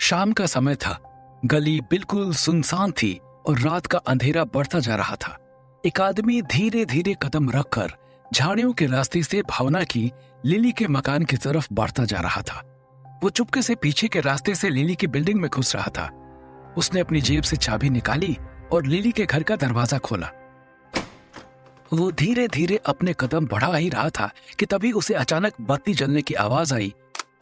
शाम का समय था। गली बिल्कुल सुनसान थी और रात का अंधेरा बढ़ता जा रहा था। एक आदमी धीरे धीरे कदम रखकर झाड़ियों के रास्ते से भावना की लिली के मकान की तरफ बढ़ता जा रहा था। वो चुपके से पीछे के रास्ते से लिली की बिल्डिंग में घुस रहा था। उसने अपनी जेब से चाबी निकाली और लिली के घर का दरवाजा खोला। वो धीरे धीरे अपने कदम बढ़ा ही रहा था कि तभी उसे अचानक बत्ती जलने की आवाज आई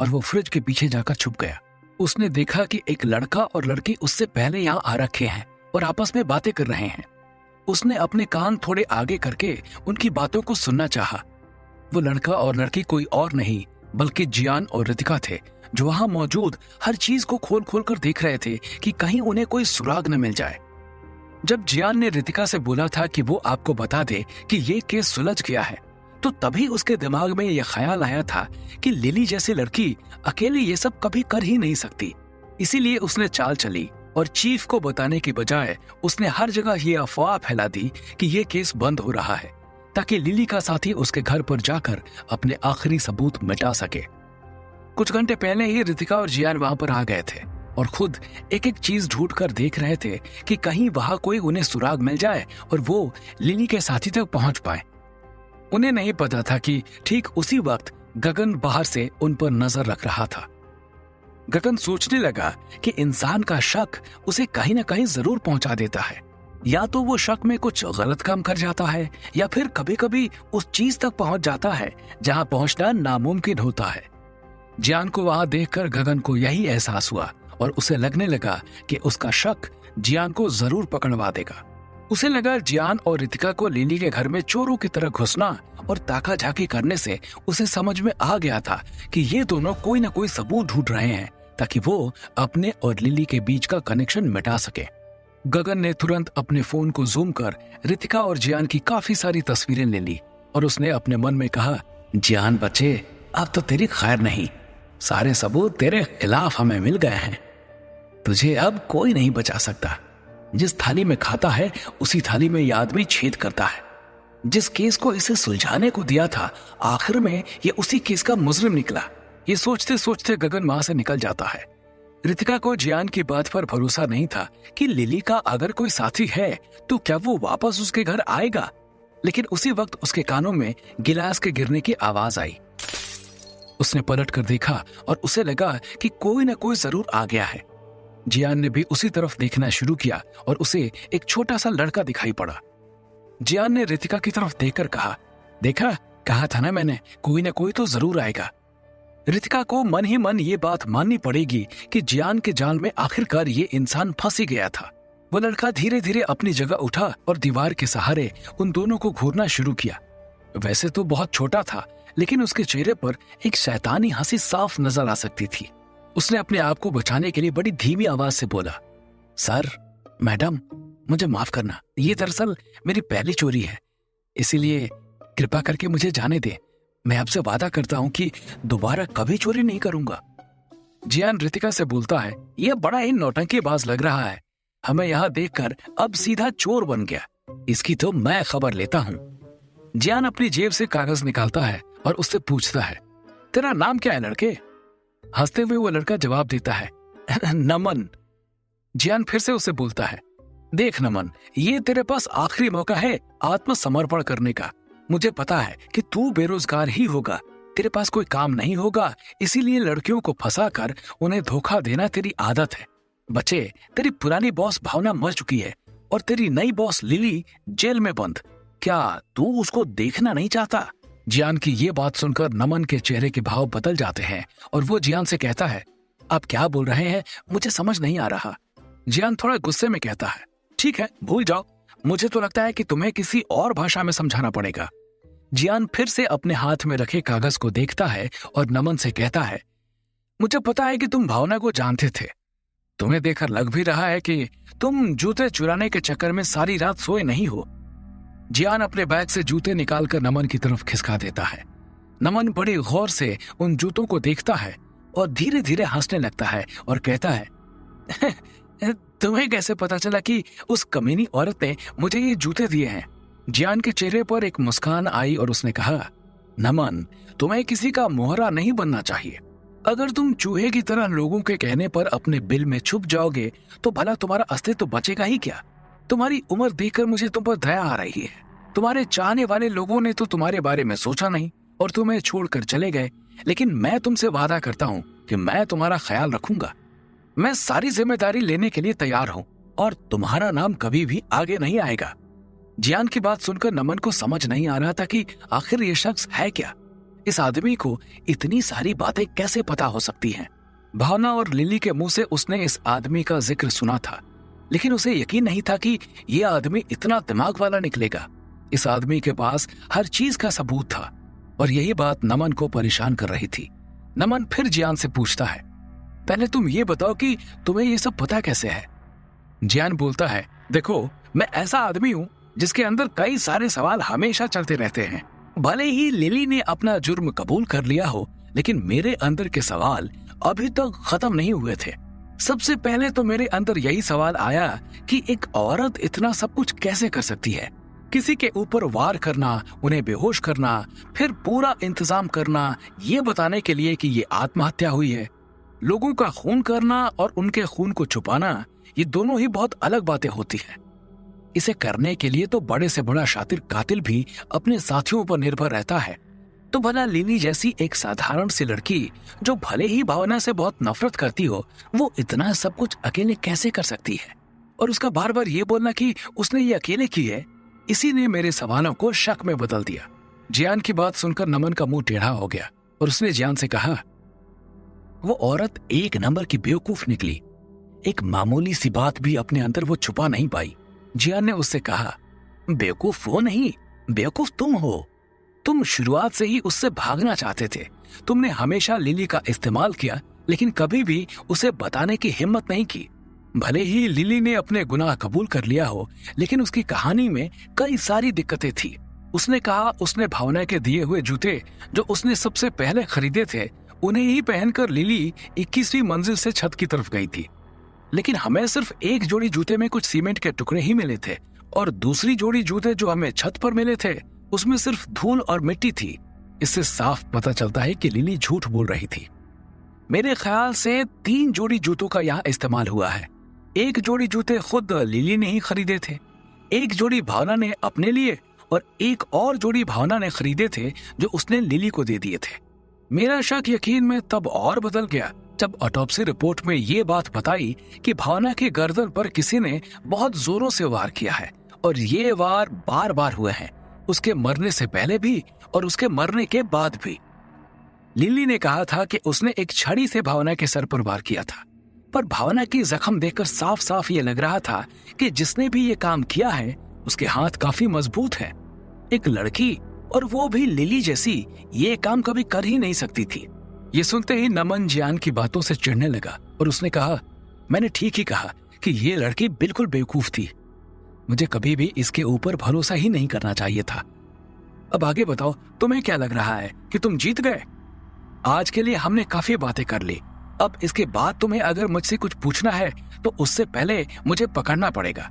और वो फ्रिज के पीछे जाकर छुप गया। उसने देखा कि एक लड़का और लड़की उससे पहले यहाँ आ रखे हैं और आपस में बातें कर रहे हैं। उसने अपने कान थोड़े आगे करके उनकी बातों को सुनना चाहा। वो लड़का और लड़की कोई और नहीं बल्कि जियान और रितिका थे, जो वहां मौजूद हर चीज को खोल खोल कर देख रहे थे कि कहीं उन्हें कोई सुराग न मिल जाए। जब जियान ने रितिका से बोला था कि वो आपको बता दे कि ये केस सुलझ गया है, तो तभी उसके दिमाग में यह ख्याल आया था कि लिली जैसी लड़की अकेले ये सब कभी कर ही नहीं सकती। इसीलिए उसने चाल चली और चीफ को बताने की बजाय उसने हर जगह ये अफवाह फैला दी कि ये केस बंद हो रहा है, ताकि लिली का साथी उसके घर पर जाकर अपने आखिरी सबूत मिटा सके। कुछ घंटे पहले ही रितिका और जियान वहां पर आ गए थे और खुद एक एक चीज ढूंढ कर देख रहे थे कि कहीं वहां कोई उन्हें सुराग मिल जाए और वो लिली के साथी तक पहुंच पाए। उन्हें नहीं पता था कि ठीक उसी वक्त गगन बाहर से उन पर नजर रख रहा था। गगन सोचने लगा कि इंसान का शक उसे कहीं ना कहीं जरूर पहुंचा देता है। या तो वो शक में कुछ गलत काम कर जाता है या फिर कभी कभी उस चीज तक पहुंच जाता है जहां पहुंचना नामुमकिन होता है। जियान को वहां देखकर गगन को यही एहसास हुआ और उसे लगने लगा कि उसका शक जियान को जरूर पकड़वा देगा। उसे लगा जियान और रितिका को लिली के घर में चोरों की तरह घुसना और ताका झाकी करने से उसे समझ में आ गया था कि ये दोनों कोई ना कोई सबूत ढूंढ रहे हैं ताकि वो अपने और लिली के बीच का कनेक्शन मिटा सके। गगन ने तुरंत अपने फोन को जूम कर रितिका और जियान की काफी सारी तस्वीरें ले ली और उसने अपने मन में कहा, जियान बच्चे, अब तो तेरी खैर नहीं, सारे सबूत तेरे खिलाफ हमें मिल गए हैं। तुझे अब कोई नहीं बचा सकता। जिस थाली में खाता है उसी थाली में यह आदमी छेद करता है। जिस केस को इसे सुलझाने को दिया था, आखिर में ये उसी केस का मुजरिम निकला। ये सोचते सोचते गगन वहां से निकल जाता है। रितिका को जियान की बात पर भरोसा नहीं था कि लिली का अगर कोई साथी है तो क्या वो वापस उसके घर आएगा। लेकिन उसी वक्त उसके कानों में गिलास के गिरने की आवाज आई। उसने पलट कर देखा और उसे लगा कि कोई ना कोई जरूर आ गया है। जियान ने भी उसी तरफ देखना शुरू किया और उसे एक छोटा सा लड़का दिखाई पड़ा। जियान ने रितिका की तरफ देखकर कहा, देखा, कहा था ना मैंने, कोई ना कोई तो जरूर आएगा। रितिका को मन ही मन ये बात माननी पड़ेगी कि जियान के जाल में आखिरकार ये इंसान फंस ही गया था। वो लड़का धीरे धीरे अपनी जगह उठा और दीवार के सहारे उन दोनों को घूरना शुरू किया। वैसे तो बहुत छोटा था, लेकिन उसके चेहरे पर एक शैतानी हंसी साफ नजर आ सकती थी। उसने अपने आप को बचाने के लिए बड़ी धीमी आवाज से बोला, सर, मैडम, मुझे माफ करना, ये दरअसल मेरी पहली चोरी है, इसीलिए कृपा करके मुझे जाने दें। मैं आपसे वादा करता हूं कि दोबारा कभी चोरी नहीं करूंगा। जियान रितिका से बोलता है, यह बड़ा ही नौटंकीबाज लग रहा है, हमें यहाँ देखकर अब सीधा चोर बन गया, इसकी तो मैं खबर लेता हूँ। जियान अपनी जेब से कागज निकालता है और उससे पूछता है, तेरा नाम क्या है लड़के? हंसते हुए वो लड़का जवाब देता है, नमन। जियान फिर से उसे बोलता है, देख नमन, ये तेरे पास आखिरी मौका है आत्मसमर्पण करने का। मुझे पता है कि तू बेरोजगार ही होगा, तेरे पास कोई काम नहीं होगा, इसीलिए लड़कियों को फंसाकर उन्हें धोखा देना तेरी आदत है। बच्चे, तेरी पुरानी बॉस भावना मर चुकी है और तेरी नई बॉस लिली जेल में बंद। क्या तू उसको देखना नहीं चाहता? जियान की ये बात सुनकर नमन के चेहरे के भाव बदल जाते हैं और वो जियान से कहता है, आप क्या बोल रहे हैं, मुझे समझ नहीं आ रहा। जियान थोड़ा गुस्से में कहता है, ठीक है, भूल जाओ, मुझे तो लगता है कि तुम्हें किसी और भाषा में समझाना पड़ेगा। जियान फिर से अपने हाथ में रखे कागज को देखता है और नमन से कहता है, मुझे पता है कि तुम भावना को जानते थे, तुम्हें देखकर लग भी रहा है कि तुम जूते चुराने के चक्कर में सारी रात सोए नहीं हो। जियान अपने बैग से जूते निकालकर नमन की तरफ खिसका देता है। नमन बड़ी गौर से उन जूतों को देखता है और धीरे धीरे हंसने लगता है और कहता है, तुम्हें कैसे पता चला कि उस कमीनी औरत ने मुझे ये जूते दिए हैं? जियान के चेहरे पर एक मुस्कान आई और उसने कहा, नमन, तुम्हें किसी का मोहरा नहीं बनना चाहिए। अगर तुम चूहे की तरह लोगों के कहने पर अपने बिल में छुप जाओगे तो भला तुम्हारा अस्तित्व बचेगा ही क्या? तुम्हारी उम्र देखकर मुझे तुम पर दया आ रही है। तुम्हारे चाहने वाले लोगों ने तो तुम्हारे बारे में सोचा नहीं और तुम्हें छोड़कर चले गए, लेकिन मैं तुमसे वादा करता हूँ कि मैं तुम्हारा ख्याल रखूंगा। मैं सारी जिम्मेदारी लेने के लिए तैयार हूँ और तुम्हारा नाम कभी भी आगे नहीं आएगा। जियान की बात सुनकर नमन को समझ नहीं आ रहा था कि आखिर ये शख्स है क्या। इस आदमी को इतनी सारी बातें कैसे पता हो सकती हैं? भावना और लिली के मुंह से उसने इस आदमी का जिक्र सुना था, लेकिन उसे यकीन नहीं था कि यह आदमी इतना दिमाग वाला निकलेगा। इस आदमी के पास हर चीज का सबूत था और यही बात नमन को परेशान कर रही थी। नमन फिर जियान से पूछता है, पहले तुम ये बताओ कि तुम्हें ये सब पता कैसे है? जियान बोलता है, देखो, मैं ऐसा आदमी हूँ जिसके अंदर कई सारे सवाल हमेशा चलते रहते हैं। भले ही लिली ने अपना जुर्म कबूल कर लिया हो, लेकिन मेरे अंदर के सवाल अभी तक खत्म नहीं हुए थे। सबसे पहले तो मेरे अंदर यही सवाल आया कि एक औरत इतना सब कुछ कैसे कर सकती है? किसी के ऊपर वार करना, उन्हें बेहोश करना, फिर पूरा इंतजाम करना ये बताने के लिए कि ये आत्महत्या हुई है। लोगों का खून करना और उनके खून को छुपाना, ये दोनों ही बहुत अलग बातें होती हैं। इसे करने के लिए तो बड़े से बड़ा शातिर कातिल भी अपने साथियों पर निर्भर रहता है। तो भला लिली जैसी एक साधारण सी लड़की जो भले ही भावना से बहुत नफरत करती हो, वो इतना सब कुछ अकेले कैसे कर सकती है? और उसका बार बार ये बोलना कि उसने ये अकेले की है, इसी ने मेरे सवालों को शक में बदल दिया। जियान की बात सुनकर नमन का मुंह टेढ़ा हो गया और उसने जियान से कहा, वो औरत एक नंबर की बेवकूफ निकली। एक मामूली सी बात भी अपने अंदर वो छुपा नहीं पाई। जियान ने उससे कहा, बेवकूफ वो नहीं, बेवकूफ तुम हो। तुम शुरुआत से ही उससे भागना चाहते थे। तुमने हमेशा लिली का इस्तेमाल किया, लेकिन कभी भी उसे बताने की हिम्मत नहीं की। भले ही लिली ने अपने गुनाह कबूल कर लिया हो, लेकिन उसकी कहानी में कई सारी दिक्कतें थी। उसने कहा उसने भावना के दिए हुए जूते जो उसने सबसे पहले खरीदे थे, उन्हें ही पहनकर लिली 21वीं मंजिल से छत की तरफ गई थी। लेकिन हमें सिर्फ एक जोड़ी जूते में कुछ सीमेंट के टुकड़े ही मिले थे और दूसरी जोड़ी जूते जो हमें छत पर मिले थे उसमें सिर्फ धूल और मिट्टी थी। इससे साफ पता चलता है कि लिली झूठ बोल रही थी। मेरे ख्याल से 3 जोड़ी जूतों का यहाँ इस्तेमाल हुआ है। एक जोड़ी जूते खुद लिली ने ही खरीदे थे, एक जोड़ी भावना ने अपने लिए और एक और जोड़ी भावना ने खरीदे थे जो उसने लिली को दे दिए थे। मेरा शक यकीन में तब और बदल गया जब ऑटोप्सी रिपोर्ट में ये बात बताई कि भावना की गर्दन पर किसी ने बहुत जोरों से वार किया है और ये वार बार बार हुए हैं, उसके मरने से पहले भी और उसके मरने के बाद भी। लिली ने कहा था कि उसने एक छड़ी से भावना के सर पर वार किया था, पर भावना की जख्म देखकर साफ साफ ये लग रहा था कि जिसने भी ये काम किया है उसके हाथ काफी मजबूत हैं। एक लड़की और वो भी लिली जैसी ये काम कभी कर ही नहीं सकती थी। ये सुनते ही नमन जियान की बातों से चिढ़ने लगा और उसने कहा, मैंने ठीक ही कहा कि ये लड़की बिल्कुल बेवकूफ थी। मुझे कभी भी इसके ऊपर भरोसा ही नहीं करना चाहिए था। अब आगे बताओ, तुम्हें क्या लग रहा है कि तुम जीत गए? आज के लिए हमने काफी बातें कर ली। अब इसके बाद तुम्हें अगर मुझसे कुछ पूछना है तो उससे पहले मुझे पकड़ना पड़ेगा।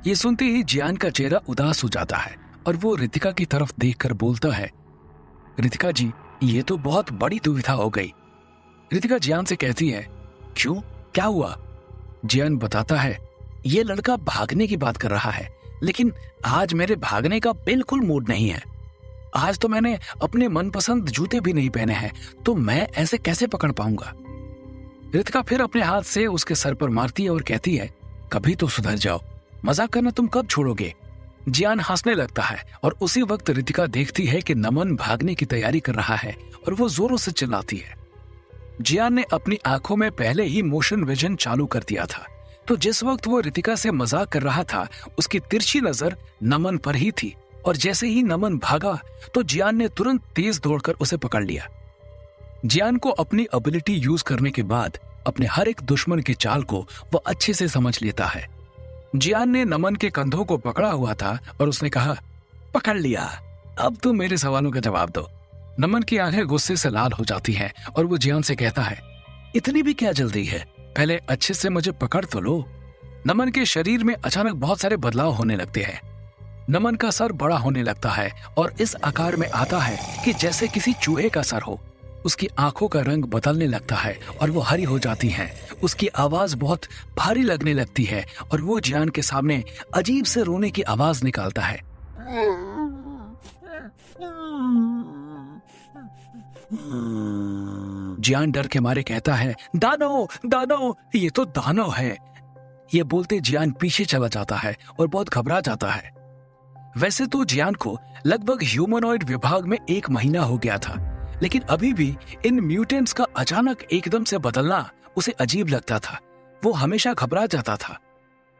ये सुनते ही जियान का चेहरा उदास हो जाता है और वो रितिका की तरफ देखकर बोलता है, रितिका जी, ये तो बहुत बड़ी दुविधा हो गई। रितिका जियान से कहती है, क्यों, क्या हुआ? जियान बताता है, ये लड़का भागने की बात कर रहा है, लेकिन आज मेरे भागने का बिल्कुल मूड नहीं है। आज तो मैंने अपने मनपसंद जूते भी नहीं पहने हैं, तो मैं ऐसे कैसे पकड़ पाऊंगा? रितिका फिर अपने हाथ से उसके सर पर मारती है और कहती है, कभी तो सुधर जाओ, मजाक करना तुम कब छोड़ोगे? जियान हंसने लगता है और उसी वक्त रितिका देखती है कि नमन भागने की तैयारी कर रहा है और वो जोरों से चिल्लाती है। जियान ने अपनी आंखों में पहले ही मोशन विजन चालू कर दिया था, तो जिस वक्त वो रितिका से मजाक कर रहा था उसकी तिरछी नजर नमन पर ही थी और जैसे ही नमन भागा तो जियान ने तुरंत तेज दौड़कर उसे पकड़ लिया। जियान को अपनी एबिलिटी यूज करने के बाद अपने हर एक दुश्मन की चाल को वो अच्छे से समझ लेता है। जियान ने नमन के कंधों को पकड़ा हुआ था और उसने कहा, पकड़ लिया, अब तुम मेरे सवालों का जवाब दो। नमन की आंखें गुस्से से लाल हो जाती हैं और वो जियान से कहता है, इतनी भी क्या जल्दी है, पहले अच्छे से मुझे पकड़ तो लो। नमन के शरीर में अचानक बहुत सारे बदलाव होने लगते हैं। नमन का सर बड़ा होने लगता है और इस आकार में आता है कि जैसे किसी चूहे का सर हो। उसकी आंखों का रंग बदलने लगता है और वो हरी हो जाती हैं। उसकी आवाज बहुत भारी लगने लगती है और वो जियान के सामने अजीब से रोने की आवाज निकालता है। जियान डर के मारे कहता है, दानव दानव, ये तो दानव है। ये बोलते जियान पीछे चला जाता है और बहुत घबरा जाता है। वैसे तो जियान को लगभग ह्यूमनॉइड विभाग में 1 महीना हो गया था, लेकिन अभी भी इन म्यूटेंट्स का अचानक एकदम से बदलना उसे अजीब लगता था। वो हमेशा घबरा जाता था।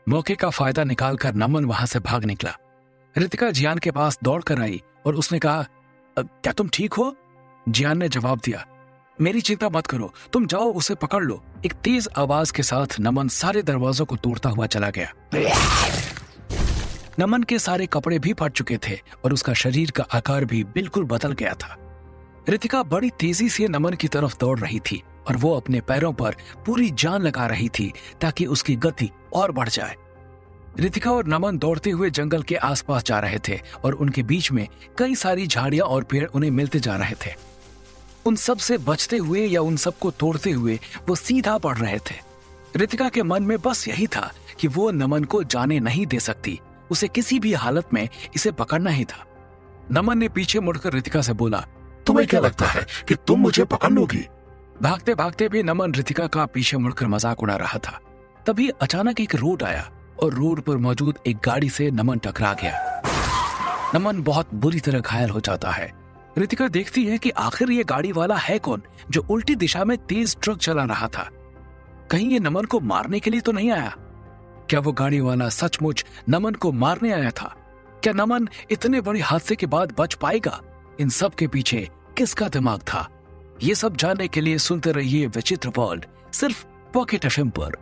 मौके का फायदा निकालकर नमन वहां से भाग निकला। रितिका जियान के पास दौड़ कर आई और उसने कहा, क्या तुम ठीक हो? जियान ने जवाब दिया, मेरी चिंता मत करो, तुम जाओ उसे पकड़ लो। एक तेज आवाज के साथ नमन सारे दरवाजों को तोड़ता हुआ चला गया। नमन के सारे कपड़े भी फट चुके थे और उसका शरीर का आकार भी बिल्कुल बदल गया था। रितिका बड़ी तेजी से नमन की तरफ दौड़ रही थी और वो अपने पैरों पर पूरी जान लगा रही थी ताकि उसकी गति और बढ़ जाए। रितिका और नमन दौड़ते हुए जंगल के आसपास जा रहे थे और उनके बीच में कई सारी झाड़ियां और पेड़ उन्हें मिलते जा रहे थे। उन सब से बचते हुए या उन सबको तोड़ते हुए वो सीधा बढ़ रहे थे। रितिका के मन में बस यही था कि वो नमन को जाने नहीं दे सकती। उसे किसी भी हालत में इसे पकड़ना ही था। नमन ने पीछे मुड़कर रितिका से बोला, तुम्हें क्या लगता है कि तुम मुझे पकड़ लोगी? भागते भागते भी नमन रितिका का पीछे मुड़कर मजाक उड़ा रहा था। तभी अचानक एक रोड आया और रोड पर मौजूद एक गाड़ी से नमन टकरा गया। नमन बहुत बुरी तरह घायल हो जाता है। रितिका देखती है कि आखिर ये गाड़ी वाला है कौन जो उल्टी दिशा में तेज ट्रक चला रहा था। कहीं ये नमन को मारने के लिए तो नहीं आया? क्या वो गाड़ी वाला सचमुच नमन को मारने आया था? क्या नमन इतने बड़े हादसे के बाद बच पाएगा? इन सब के पीछे किसका दिमाग था? ये सब जानने के लिए सुनते रहिए विचित्र वर्ल्ड, सिर्फ पॉकेट एफएम पर।